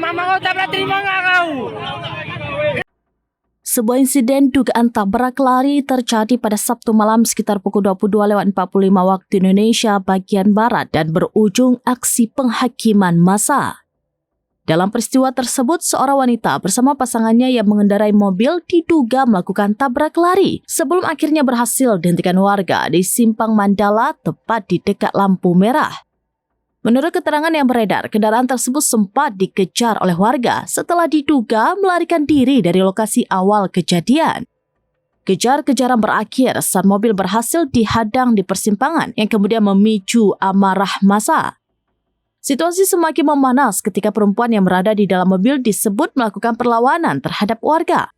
Mama kau tak pernah terima nggak kau? Sebuah insiden dugaan tabrak lari terjadi pada Sabtu malam sekitar pukul 22.45 waktu Indonesia bagian Barat dan berujung aksi penghakiman massa. Dalam peristiwa tersebut, seorang wanita bersama pasangannya yang mengendarai mobil diduga melakukan tabrak lari sebelum akhirnya berhasil dihentikan warga di Simpang Mandala tepat di dekat lampu merah. Menurut keterangan yang beredar, kendaraan tersebut sempat dikejar oleh warga setelah diduga melarikan diri dari lokasi awal kejadian. Kejar-kejaran berakhir saat mobil berhasil dihadang di persimpangan yang kemudian memicu amarah massa. Situasi semakin memanas ketika perempuan yang berada di dalam mobil disebut melakukan perlawanan terhadap warga.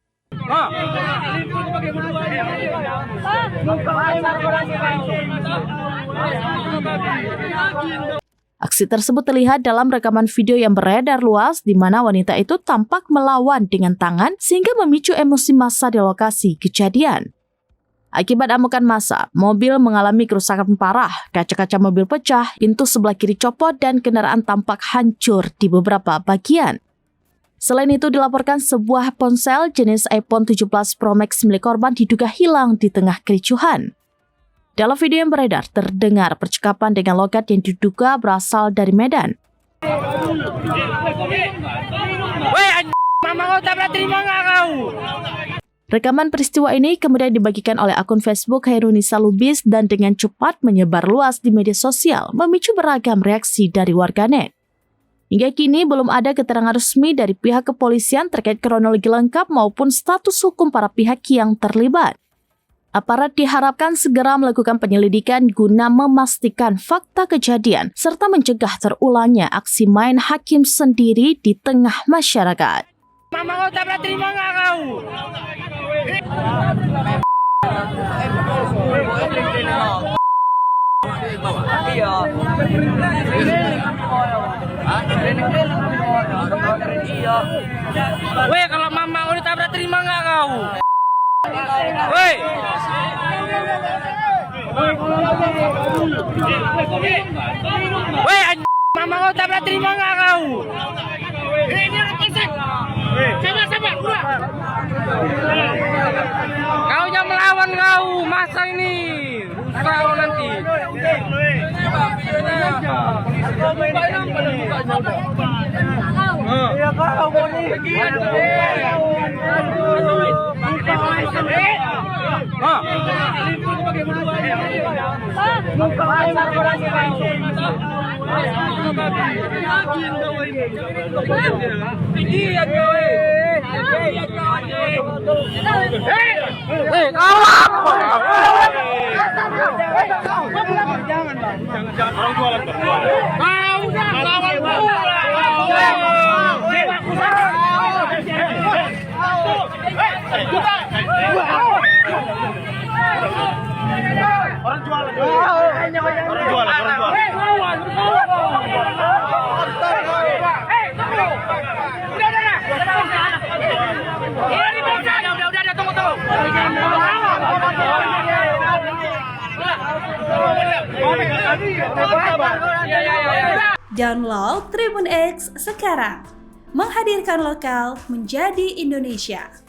Aksi tersebut terlihat dalam rekaman video yang beredar luas di mana wanita itu tampak melawan dengan tangan sehingga memicu emosi massa di lokasi kejadian. Akibat amukan massa, mobil mengalami kerusakan parah, kaca-kaca mobil pecah, pintu sebelah kiri copot dan kendaraan tampak hancur di beberapa bagian. Selain itu dilaporkan sebuah ponsel jenis iPhone 17 Pro Max milik korban diduga hilang di tengah kericuhan. Dalam video yang beredar, terdengar percakapan dengan logat yang diduga berasal dari Medan. Mama kau tak pernah terima nggak kau? Rekaman peristiwa ini kemudian dibagikan oleh akun Facebook Hairunisa Lubis dan dengan cepat menyebar luas di media sosial, memicu beragam reaksi dari warganet. Hingga kini belum ada keterangan resmi dari pihak kepolisian terkait kronologi lengkap maupun status hukum para pihak yang terlibat. Aparat diharapkan segera melakukan penyelidikan guna memastikan fakta kejadian serta mencegah terulangnya aksi main hakim sendiri di tengah masyarakat. Mama kau tak pernah terima nggak kau? Weh, kalau mama kau tak pernah terima nggak kau? Weh. Weh, mama kau tak pernah terima nggak kau? Ini orang pesek. Sabar, udah. Kau jangan melawan kau, masa ini rusak kau nanti. Download Tribun X sekarang, menghadirkan lokal menjadi Indonesia.